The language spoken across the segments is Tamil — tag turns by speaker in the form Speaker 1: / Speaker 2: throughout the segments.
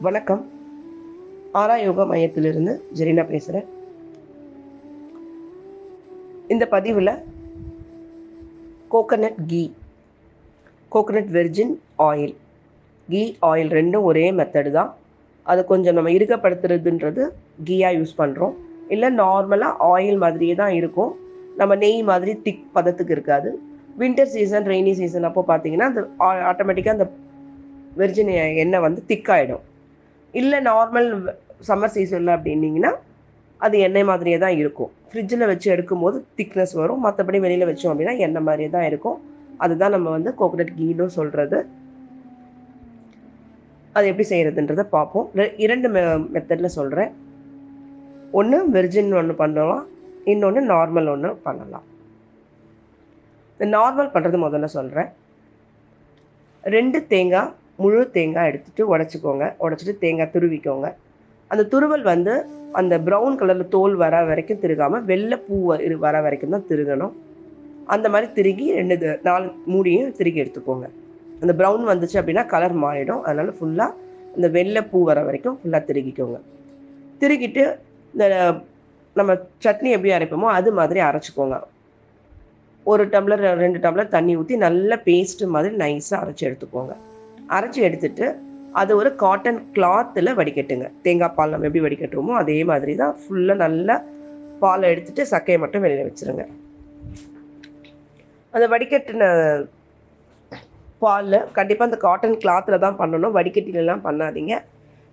Speaker 1: வணக்கம். ஆரா யோகா மையத்திலிருந்து ஜெரீனா பேசுகிறேன். இந்த பதிவில் coconut ghee, coconut virgin oil, ghee oil ரெண்டும் ஒரே மெத்தடு தான். அதை கொஞ்சம் நம்ம இறுக்கப்படுத்துறதுன்றது கீயாக யூஸ் பண்ணுறோம். இல்லை நார்மலாக ஆயில் மாதிரியே தான் இருக்கும். நம்ம நெய் மாதிரி திக் பதத்துக்கு இருக்காது. வின்டர் சீசன், ரெய்னி சீசன் அப்போ பார்த்தீங்கன்னா அந்த ஆட்டோமேட்டிக்காக அந்த வெர்ஜின் எண்ணெய் வந்து திக்காயிடும். இல்லை நார்மல் சம்மர் சீசனில் அப்படின்னிங்கன்னா அது எண்ணெய் மாதிரியே தான் இருக்கும். ஃப்ரிட்ஜில் வச்சு எடுக்கும்போது திக்னஸ் வரும். மற்றபடி வெளியில் வச்சோம் அப்படின்னா எண்ணெய் மாதிரியே தான் இருக்கும். அதுதான் நம்ம வந்து கோகனட் கீன்னு சொல்கிறது. அது எப்படி செய்கிறதுன்றதை பார்ப்போம். இரண்டு மெத்தடில் சொல்கிறேன். ஒன்று வெர்ஜின் ஒன்று பண்ணலாம், இன்னொன்று நார்மல் ஒன்று பண்ணலாம். இந்த நார்மல் பண்ணுறது முதல்ல சொல்கிறேன். 2 தேங்காய், முழு தேங்காய் எடுத்துகிட்டு உடச்சிக்கோங்க. உடச்சிட்டு தேங்காய் துருவிக்கோங்க. அந்த துருவல் வந்து அந்த ப்ரௌன் கலரில் தோல் வர வரைக்கும் திருகாமல் வெள்ளை பூ வர வரைக்கும் தான் திருகணும். அந்த மாதிரி திருகி 4 மூடியும் திருகி எடுத்துக்கோங்க. அந்த ப்ரௌன் வந்துச்சு அப்படின்னா கலர் மாறிடும். அதனால் ஃபுல்லாக இந்த வெள்ளை பூ வர வரைக்கும் ஃபுல்லாக திருகிக்கோங்க. திருகிட்டு இந்த நம்ம சட்னி எப்படி அரைப்போமோ அது மாதிரி அரைச்சிக்கோங்க. 1 டம்ளர் 2 டம்ளர் தண்ணி ஊற்றி நல்ல பேஸ்ட்டு மாதிரி நைஸாக அரைச்சி எடுத்துக்கோங்க. அரைச்சி எடுத்துட்டு அது ஒரு காட்டன் கிளாத்தில் வடிகட்டுங்க. தேங்காய் பால் நம்ம எப்படி வடிகட்டுறோமோ அதே மாதிரி தான் ஃபுல்லாக நல்லா பாலை எடுத்துகிட்டு சக்கையை மட்டும் வெளியில் வச்சுருங்க. அந்த வடிகட்டின பாலில் கண்டிப்பாக அந்த காட்டன் கிளாத்தில் தான் பண்ணணும். வடிகட்டிலலாம் பண்ணாதீங்க.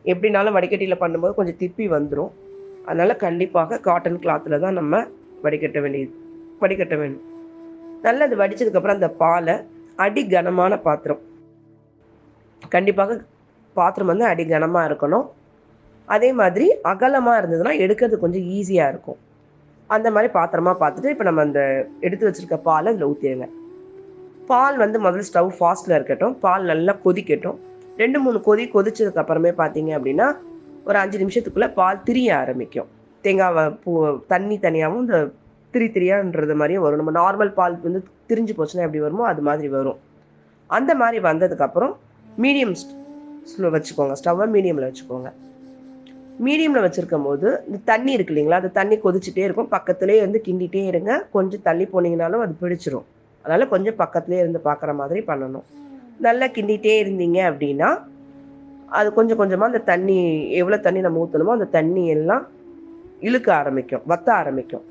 Speaker 1: எப்படினாலும் வடிகட்டியில் பண்ணும்போது கொஞ்சம் திப்பி வந்துடும். அதனால் கண்டிப்பாக காட்டன் கிளாத்தில் தான் நம்ம வடிகட்ட வேண்டும். நல்லா அது வடித்ததுக்கப்புறம் அந்த பாலை அடி கனமான பாத்திரம், கண்டிப்பாக பாத்திரம் வந்து அடி கனமாக இருக்கணும். அதே மாதிரி அகலமாக இருந்ததுன்னா எடுக்கிறது கொஞ்சம் ஈஸியாக இருக்கும். அந்த மாதிரி பாத்திரமாக பார்த்துட்டு இப்போ நம்ம அந்த எடுத்து வச்சுருக்க பாலை அதில் ஊற்றிடுங்க. பால் வந்து முதல்ல ஸ்டவ் ஃபாஸ்ட்டில் இருக்கட்டும். பால் நல்லா கொதிக்கட்டும். 2-3 கொதிச்சதுக்கப்புறமே பார்த்தீங்க அப்படின்னா ஒரு 5 நிமிஷத்துக்குள்ளே பால் திரிய ஆரம்பிக்கும். தேங்காய் பூ தண்ணி தனியாகவும் இந்த திரியான்றது மாதிரியும் வரும். நம்ம நார்மல் பால் வந்து திரிஞ்சு போச்சுன்னா எப்படி வருமோ அது மாதிரி வரும். அந்த மாதிரி வந்ததுக்கப்புறம் மீடியம் ஸ்லோ வச்சுக்கோங்க. ஸ்டவ்வை மீடியமில் வச்சுக்கோங்க. மீடியமில் வச்சுருக்கும் போது இந்த தண்ணி இருக்கு இல்லைங்களா, அது தண்ணி கொதிச்சுட்டே இருக்கும். பக்கத்துலேயே இருந்து கிண்டிகிட்டே இருங்க. கொஞ்சம் தள்ளி போனீங்கனாலும் அது பிடிச்சிரும். அதனால் கொஞ்சம் பக்கத்துலேயே இருந்து பார்க்குற மாதிரி பண்ணணும். நல்லா கிண்டிகிட்டே இருந்தீங்க அப்படின்னா அது கொஞ்சம் கொஞ்சமாக அந்த தண்ணி எவ்வளோ தண்ணி நம்ம ஊற்றணுமோ அந்த தண்ணி எல்லாம் இழுக்க ஆரம்பிக்கும், வற்ற ஆரம்பிக்கும்.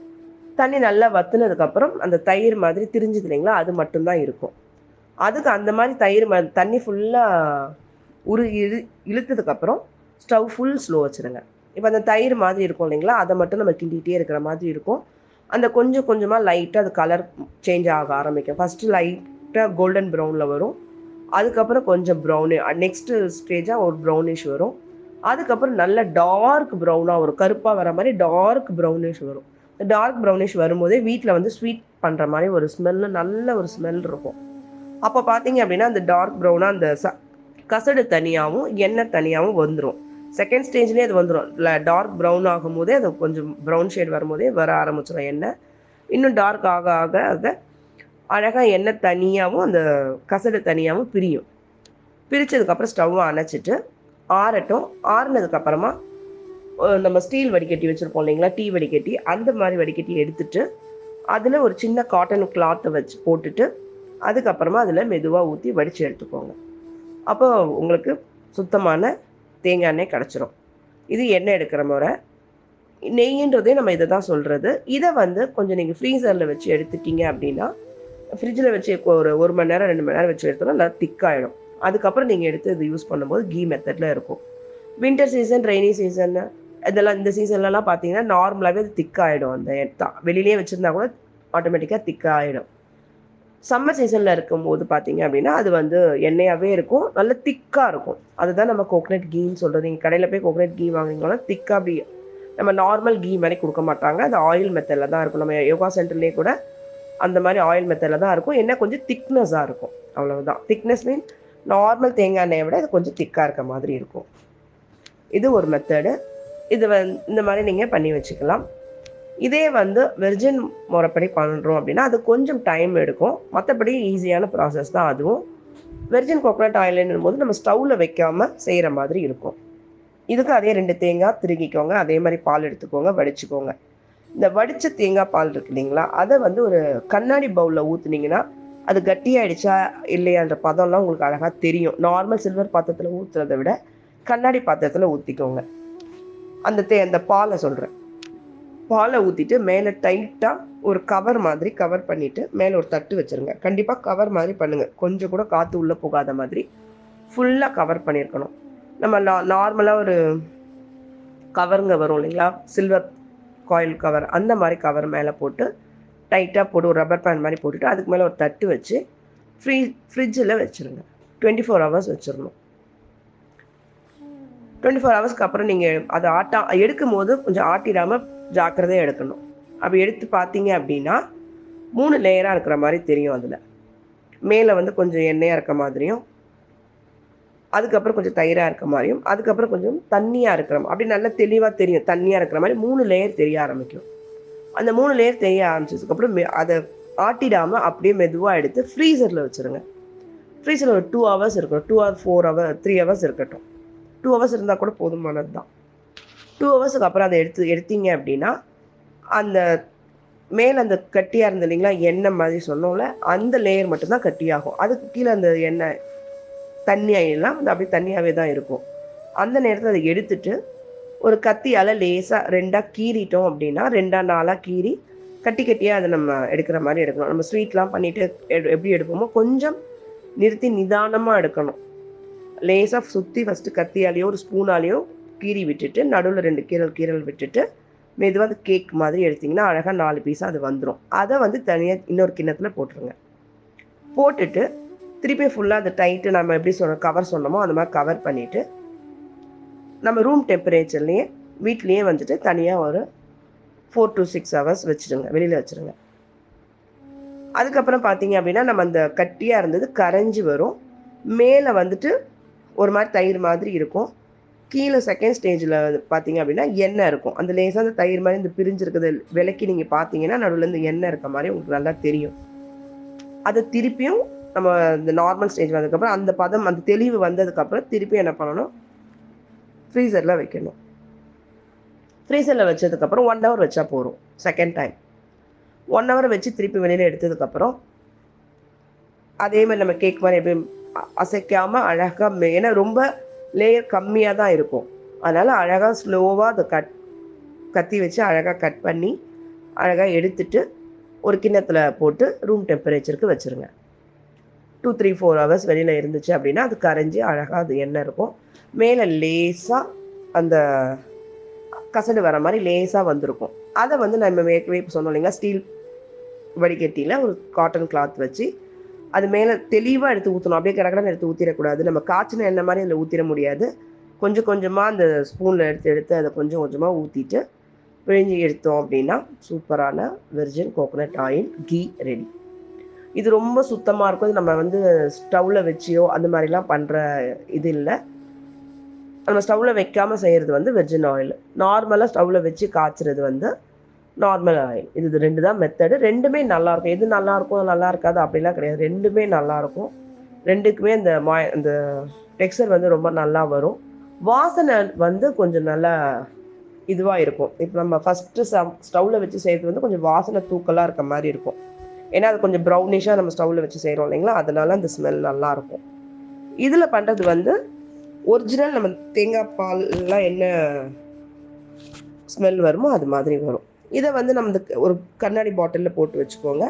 Speaker 1: தண்ணி நல்லா வற்றுனதுக்கப்புறம் அந்த தயிர் மாதிரி திரிஞ்சுது இல்லைங்களா, அது மட்டும்தான் இருக்கும். அதுக்கு அந்த மாதிரி தயிர் தண்ணி ஃபுல்லாக இழுத்ததுக்கப்புறம் ஸ்டவ் ஃபுல் ஸ்லோ வச்சுருங்க. இப்போ அந்த தயிர் மாதிரி இருக்கும் இல்லைங்களா, அதை மட்டும் நம்ம கிண்டிகிட்டே இருக்கிற மாதிரி இருக்கும். அந்த கொஞ்சம் கொஞ்சமாக லைட்டாக அது கலர் சேஞ்ச் ஆக ஆரம்பிக்கும். ஃபஸ்ட்டு லைட்டாக கோல்டன் ப்ரௌனில் வரும். அதுக்கப்புறம் கொஞ்சம் ப்ரௌனு, நெக்ஸ்ட்டு ஸ்டேஜாக ஒரு ப்ரௌனிஷ் வரும். அதுக்கப்புறம் நல்ல டார்க் ப்ரௌனாக வரும். கருப்பாக வர மாதிரி டார்க் ப்ரௌனிஷ் வரும். இந்த டார்க் ப்ரௌனிஷ் வரும்போதே வீட்டில் வந்து ஸ்வீட் பண்ணுற மாதிரி ஒரு ஸ்மெல்லு, நல்ல ஒரு ஸ்மெல் இருக்கும். அப்போ பார்த்தீங்க அப்படின்னா அந்த டார்க் ப்ரௌனாக அந்த கசடு தனியாகவும் எண்ணெய் தனியாகவும் வந்துடும். செகண்ட் ஸ்டேஜ்லேயே அது வந்துடும். டார்க் ப்ரௌன் ஆகும்போதே அது கொஞ்சம் ப்ரௌன் ஷேட் வரும்போதே வர ஆரம்பிச்சிடும் எண்ணெய். இன்னும் டார்க் ஆக ஆக அதை அழகாக எண்ணெய் தனியாகவும் அந்த கசடு தனியாகவும் பிரியும். பிரித்ததுக்கப்புறம் ஸ்டவ்வை அணைச்சிட்டு ஆறட்டும். ஆறுனதுக்கப்புறமா நம்ம ஸ்டீல் வடிகட்டி வச்சுருப்போம் இல்லைங்களா, டீ வடிகட்டி, அந்த மாதிரி வடிகட்டி எடுத்துட்டு அதில் ஒரு சின்ன காட்டன் கிளாத்தை வச்சு போட்டுட்டு அதுக்கப்புறமா அதில் மெதுவாக ஊற்றி வடித்து எடுத்துக்கோங்க. அப்போ உங்களுக்கு சுத்தமான தேங்காய் எண்ணெய் கிடச்சிரும். இது எண்ணெய் எடுக்கிற முறை. நெய்யின்றதே நம்ம இதை தான் சொல்கிறது. இதை வந்து கொஞ்சம் நீங்கள் ஃப்ரீசரில் வச்சு எடுத்துட்டீங்க அப்படின்னா, ஃப்ரிட்ஜில் வச்சு ஒரு மணி நேரம் 2 மணி நேரம் வச்சு எடுத்தோம்னா நல்லா திக்காயிடும். அதுக்கப்புறம் நீங்கள் எடுத்து இது யூஸ் பண்ணும்போது கீ மெத்தடில் இருக்கும். வின்டர் சீசன், ரெய்னி சீசன் இதெல்லாம் இந்த சீசன்லலாம் பார்த்தீங்கன்னா நார்மலாகவே அது திக்காயிடும். அந்த வெளியிலே வச்சுருந்தா கூட ஆட்டோமேட்டிக்காக திக்காயிடும். சம்மர் சீசனில் இருக்கும்போது பார்த்தீங்க அப்படின்னா அது வந்து எண்ணெயாகவே இருக்கும், நல்ல திக்காக இருக்கும். அதுதான் நம்ம கோகனட் கீன்னு சொல்கிறது. நீங்கள் கடையில் போய் கோகனட் கீ வாங்கினீங்கன்னா திக்காக அப்படி நம்ம நார்மல் கீ மாதிரி கொடுக்க மாட்டாங்க. அது ஆயில் மெத்தடில் தான் இருக்கும். நம்ம யோகா சென்டர்லேயே கூட அந்த மாதிரி ஆயில் மெத்தடில் தான் இருக்கும். என்ன கொஞ்சம் திக்னஸாக இருக்கும், அவ்வளவுதான். திக்னஸ் மீன் நார்மல் தேங்காய் எண்ணெயை விட இது கொஞ்சம் திக்காக இருக்க மாதிரி இருக்கும். இது ஒரு மெத்தடு. இது இந்த மாதிரி நீங்கள் பண்ணி வச்சுக்கலாம். இதே வந்து வெர்ஜின் முறைப்படி பண்ணுறோம் அப்படின்னா அது கொஞ்சம் டைம் எடுக்கும். மற்றபடி ஈஸியான ப்ராசஸ் தான் அதுவும். வெர்ஜின் கோகனட் ஆயில்னும் போது நம்ம ஸ்டவ்வில் வைக்காமல் செய்கிற மாதிரி இருக்கும். இதுக்கு அதே 2 தேங்காய் திருகிக்கோங்க. அதே மாதிரி பால் எடுத்துக்கோங்க, வடிச்சுக்கோங்க. இந்த வடித்த தேங்காய் பால் இருக்கு இல்லைங்களா, அதை வந்து ஒரு கண்ணாடி பவுலில் ஊற்றுனீங்கன்னா அது கட்டியாயிடுச்சா இல்லையான்ற பதம்லாம் உங்களுக்கு அழகாக தெரியும். நார்மல் சில்வர் பாத்திரத்தில் ஊற்றுறத விட கண்ணாடி பாத்திரத்தில் ஊற்றிக்கோங்க. அந்த பாலை சொல்கிறேன். பாலை ஊற்றிட்டு மேலே டைட்டாக ஒரு கவர் மாதிரி கவர் பண்ணிவிட்டு மேலே ஒரு தட்டு வச்சுருங்க. கண்டிப்பாக கவர் மாதிரி பண்ணுங்கள். கொஞ்சம் கூட காற்று உள்ளே போகாத மாதிரி ஃபுல்லாக கவர் பண்ணியிருக்கணும். நம்ம நார்மலாக ஒரு கவருங்க வரும் இல்லைங்களா, சில்வர் காயில் கவர், அந்த மாதிரி கவர் மேலே போட்டு டைட்டாக போட்டு ஒரு ரப்பர் பேண்ட் மாதிரி போட்டுட்டு அதுக்கு மேலே ஒரு தட்டு வச்சு ஃப்ரிட்ஜில் வச்சுருங்க. 24 ஹவர்ஸ் வச்சிடணும். 24 ஹவர்ஸ்க்கு அப்புறம் நீங்கள் அதை எடுக்கும் போது கொஞ்சம் ஆட்டிடாமல் ஜாக்கிரதையாக எடுக்கணும். அப்படி எடுத்து பார்த்தீங்க அப்படின்னா 3 லேயராக இருக்கிற மாதிரி தெரியும். அதில் மேலே வந்து கொஞ்சம் எண்ணெயாக இருக்க மாதிரியும், அதுக்கப்புறம் கொஞ்சம் தயிராக இருக்க மாதிரியும், அதுக்கப்புறம் கொஞ்சம் தண்ணியாக இருக்கிற மாதிரி, அப்படி நல்லா தெளிவாக தெரியும். தண்ணியாக இருக்கிற மாதிரி 3 லேயர் தெரிய ஆரம்பிக்கும். அந்த 3 லேயர் தெரிய ஆரம்பிச்சதுக்கப்புறம் அதை ஆட்டிடாமல் அப்படியே மெதுவாக எடுத்து ஃப்ரீசரில் வச்சுருங்க. ஃப்ரீசரில் ஒரு 2 ஹவர்ஸ் இருக்கட்டும், 2 ஹவர் 4 ஹவர் 3 ஹவர்ஸ் இருக்கட்டும். 2 ஹவர்ஸ் இருந்தால் கூட போதுமானது தான். 2 ஹவர்ஸுக்கு அப்புறம் அதை எடுத்தீங்க அப்படின்னா அந்த மேலே அந்த கட்டியாக இருந்தது இல்லைங்களா, எண்ணெய் மாதிரி சொன்னோம்ல, அந்த லேயர் மட்டும்தான் கட்டியாகும். அதுக்கு கீழே அந்த எண்ணெய் தண்ணியெல்லாம் அது அப்படியே தண்ணியாகவே தான் இருக்கும். அந்த நேரத்தில் அதை எடுத்துட்டு ஒரு கத்தியால் லேசாக 2ஆக கீறிட்டோம் அப்படின்னா 2ஆ 4ஆக கீறி கட்டி கட்டியாக அதை நம்ம எடுக்கிற மாதிரி எடுக்கணும். நம்ம ஸ்வீட்லாம் பண்ணிவிட்டு எப்படி எடுப்போமோ கொஞ்சம் நிறுத்தி நிதானமாக எடுக்கணும். லேசாக சுற்றி ஃபஸ்ட்டு கத்தியாலேயோ ஒரு ஸ்பூனாலேயோ கீறி விட்டுட்டு நடுவில் 2 கீரல் விட்டுட்டு மெதுவாக அது கேக் மாதிரி எடுத்திங்கன்னா அழகாக 4 பீஸாக அது வந்துடும். அதை வந்து தனியாக இன்னொரு கிண்ணத்தில் போட்டுருங்க. போட்டுட்டு திருப்பி ஃபுல்லாக அந்த டைட்டு நம்ம எப்படி கவர் சொன்னோமோ அந்த மாதிரி கவர் பண்ணிவிட்டு நம்ம ரூம் டெம்பரேச்சர்லேயே வீட்லேயே வந்துட்டு தனியாக ஒரு 4 to 6 ஹவர்ஸ் வச்சுடுங்க, வெளியில் வச்சுருங்க. அதுக்கப்புறம் பார்த்தீங்க அப்படின்னா நம்ம அந்த கட்டியாக இருந்தது கரைஞ்சி வரும். மேலே வந்துட்டு ஒரு மாதிரி தயிர் மாதிரி இருக்கும். கீழே செகண்ட் ஸ்டேஜில் பார்த்தீங்க அப்படின்னா எண்ணெய் இருக்கும். அந்த லேசாக அந்த தயிர் மாதிரி இந்த பிரிஞ்சிருக்குது விலைக்கு நீங்கள் பார்த்தீங்கன்னா நடுவில் இந்த எண்ணெய் இருக்க மாதிரி உங்களுக்கு நல்லா தெரியும். அதை திருப்பியும் நம்ம இந்த நார்மல் ஸ்டேஜ் வந்ததுக்கப்புறம் அந்த பதம் அந்த தெளிவு வந்ததுக்கப்புறம் திருப்பி என்ன பண்ணணும், ஃப்ரீசரில் வைக்கணும். ஃப்ரீசரில் வச்சதுக்கப்புறம் 1 ஹவர் வச்சா போதும். செகண்ட் டைம் 1 ஹவர் வச்சு திருப்பி வெளியில் எடுத்ததுக்கப்புறம் அதே மாதிரி நம்ம கேக் மாதிரி எப்படி அசைக்காமல் அழகாக, ஏன்னா ரொம்ப லேயர் கம்மியாக தான் இருக்கும், அதனால் அழகாக ஸ்லோவாக அதை கத்தி வச்சு அழகாக கட் பண்ணி அழகாக எடுத்துட்டு ஒரு கிண்ணத்தில் போட்டு ரூம் டெம்பரேச்சருக்கு வச்சுருங்க. 2, 3, 4 ஹவர்ஸ் வெளியில் இருந்துச்சு அப்படின்னா அது கரைஞ்சி அழகாக அது எண்ணெய் இருக்கும். மேலே லேசாக அந்த கசடு வர மாதிரி லேசாக வந்திருக்கும். அதை வந்து நம்ம ஏற்கனவே இப்போ சொன்னோம் இல்லைங்களா, ஸ்டீல் வடிகட்டியில் ஒரு காட்டன் கிளாத் வச்சு அது மேலே தெளிவாக எடுத்து ஊற்றணும். அப்படியே கடகடன்னு எடுத்து ஊற்றிடக்கூடாது. நம்ம காய்ச்சின எண்ணெய் மாதிரி அதில் ஊற்றிட முடியாது. கொஞ்சம் கொஞ்சமாக அந்த ஸ்பூனில் எடுத்து அதை கொஞ்சம் கொஞ்சமாக ஊற்றிட்டு பிழிஞ்சி எடுத்தோம் அப்படின்னா சூப்பரான virgin coconut oil ghee ready. இது ரொம்ப சுத்தமாக இருக்கும். இது நம்ம வந்து ஸ்டவ்வில் வச்சியோ அந்த மாதிரிலாம் பண்ணுற இது இல்லை. நம்ம ஸ்டவ்வில் வைக்காமல் செய்கிறது வந்து வெர்ஜின் ஆயில். நார்மலாக ஸ்டவ்வில் வச்சு காய்ச்சிறது வந்து நார்மல் ஆயில். இது 2 தான் மெத்தடு. 2மே நல்லாயிருக்கும். எது நல்லாயிருக்கும் நல்லா இருக்காது அப்படிலாம் கிடையாது. 2மே நல்லாயிருக்கும். 2க்குமே அந்த டெக்ஸ்சர் வந்து ரொம்ப நல்லா வரும். வாசனை வந்து கொஞ்சம் நல்லா இதுவாக இருக்கும். இப்போ நம்ம ஃபஸ்ட்டு ஸ்டவ்வில் வச்சு செய்கிறது வந்து கொஞ்சம் வாசனை தூக்கலாக இருக்க மாதிரி இருக்கும். ஏன்னா அது கொஞ்சம் ப்ரௌனிஷாக நம்ம ஸ்டவ்வில் வச்சு செய்கிறோம் இல்லைங்களா, அதனால அந்த ஸ்மெல் நல்லாயிருக்கும். இதில் பண்ணுறது வந்து ஒரிஜினல் நம்ம தேங்காய் பால்லாம் என்ன ஸ்மெல் வருமோ அது மாதிரி வரும். இதை வந்து நம்ம ஒரு கண்ணாடி பாட்டிலில் போட்டு வச்சுக்கோங்க.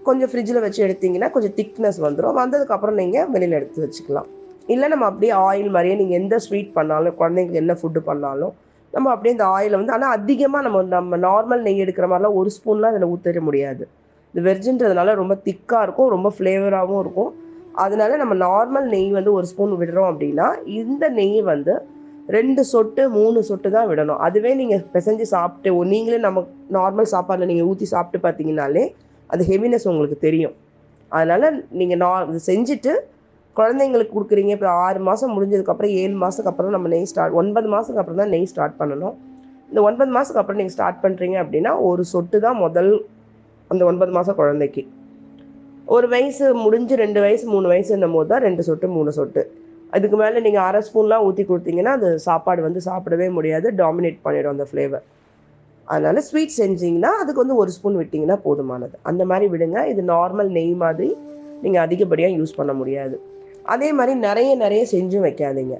Speaker 1: கொஞ்சம் ஃப்ரிட்ஜில் வச்சு எடுத்திங்கன்னா கொஞ்சம் திக்னஸ் வந்துடும். வந்ததுக்கப்புறம் நீங்கள் வெளியில் எடுத்து வச்சுக்கலாம். இல்லை நம்ம அப்படியே ஆயில் மாதிரியே நீங்கள் எந்த ஸ்வீட் பண்ணாலும் குழந்தைங்களுக்கு என்ன ஃபுட்டு பண்ணாலும் நம்ம அப்படியே இந்த ஆயிலை வந்து, ஆனால் அதிகமாக நம்ம நார்மல் நெய் எடுக்கிற மாதிரிலாம் 1 ஸ்பூன்லாம் அதில் ஊற்றிட முடியாது. இந்த வெர்ஜின்றதுனால ரொம்ப திக்காக இருக்கும், ரொம்ப ஃப்ளேவராகவும் இருக்கும். அதனால நம்ம நார்மல் நெய் வந்து 1 ஸ்பூன் விடுறோம் அப்படின்னா இந்த நெய் வந்து 2 சொட்டு 3 சொட்டு தான் விடணும். அதுவே நீங்கள் பிசைஞ்சு சாப்பிட்டு நீங்களே நம்ம நார்மல் சாப்பாடில் நீங்கள் ஊற்றி சாப்பிட்டு பார்த்தீங்கன்னாலே அது ஹெவினஸ் உங்களுக்கு தெரியும். அதனால் நீங்கள் இது செஞ்சுட்டு குழந்தைங்களுக்கு கொடுக்குறீங்க. இப்போ 6 மாதம் முடிஞ்சதுக்கப்புறம் 7 மாதத்துக்கு அப்புறம் நம்ம நெய் 9 மாதத்துக்கு அப்புறம் தான் நெய் ஸ்டார்ட் பண்ணணும். இந்த 9 மாதத்துக்கு அப்புறம் நீங்கள் ஸ்டார்ட் பண்ணுறீங்க அப்படின்னா 1 சொட்டு தான் முதல் அந்த 9 மாதம் குழந்தைக்கு. 1 வயசு முடிஞ்சு 2 வயசு 3 வயசுன்னும் போது தான் 2 சொட்டு 3 சொட்டு. அதுக்கு மேலே நீங்கள் அரை ஸ்பூன்லாம் ஊற்றி கொடுத்தீங்கன்னா அது சாப்பாடு வந்து சாப்பிடவே முடியாது, டாமினேட் பண்ணிடும் அந்த ஃப்ளேவர். அதனால் ஸ்வீட் செஞ்சிங்கன்னா அதுக்கு வந்து 1 ஸ்பூன் விட்டிங்கன்னா போதுமானது. அந்த மாதிரி விடுங்க. இது நார்மல் நெய் மாதிரி நீங்கள் அதிகப்படியாக யூஸ் பண்ண முடியாது. அதே மாதிரி நிறைய நிறைய செஞ்சும் வைக்காதீங்க.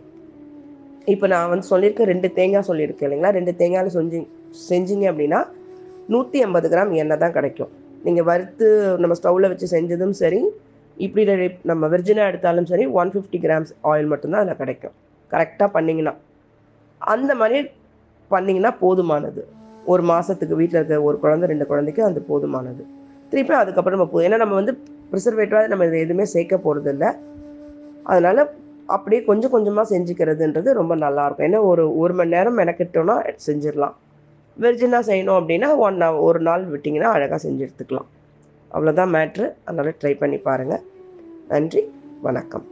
Speaker 1: இப்போ நான் வந்து சொல்லியிருக்கேன் 2 தேங்காய் சொல்லியிருக்கேன் இல்லைங்களா, 2 தேங்காயில் செஞ்சீங்க அப்படின்னா 150 கிராம் எண்ணெய் தான் கிடைக்கும். நீங்கள் வறுத்து நம்ம ஸ்டவ்வில் வச்சு செஞ்சதும் சரி, இப்படி நம்ம வெர்ஜினாக எடுத்தாலும் சரி 150 கிராம்ஸ் ஆயில் மட்டும்தான் அதில் கிடைக்கும். கரெக்டாக பண்ணிங்கன்னா அந்த மாதிரி பண்ணிங்கன்னா போதுமானது. ஒரு மாதத்துக்கு வீட்டில் இருக்க ஒரு குழந்தை 2 குழந்தைக்கு அது போதுமானது. திருப்பி அதுக்கப்புறம் நம்ம ஏன்னா நம்ம வந்து ப்ரிசர்வேட்டிவாக நம்ம இது எதுவுமே சேர்க்க போகிறதில்ல. அதனால் அப்படியே கொஞ்சம் கொஞ்சமாக செஞ்சுக்கிறதுன்றது ரொம்ப நல்லாயிருக்கும். ஏன்னா ஒரு மணி நேரம் மெனக்கிட்டோன்னா செஞ்சிடலாம். வெர்ஜினாக செய்யணும் அப்படின்னா 1 நாள் விட்டிங்கன்னா அழகாக செஞ்சு எடுத்துக்கலாம். அவ்வளோதான் மேட்ரு. அதனால் ட்ரை பண்ணி பாருங்கள். நன்றி, வணக்கம்.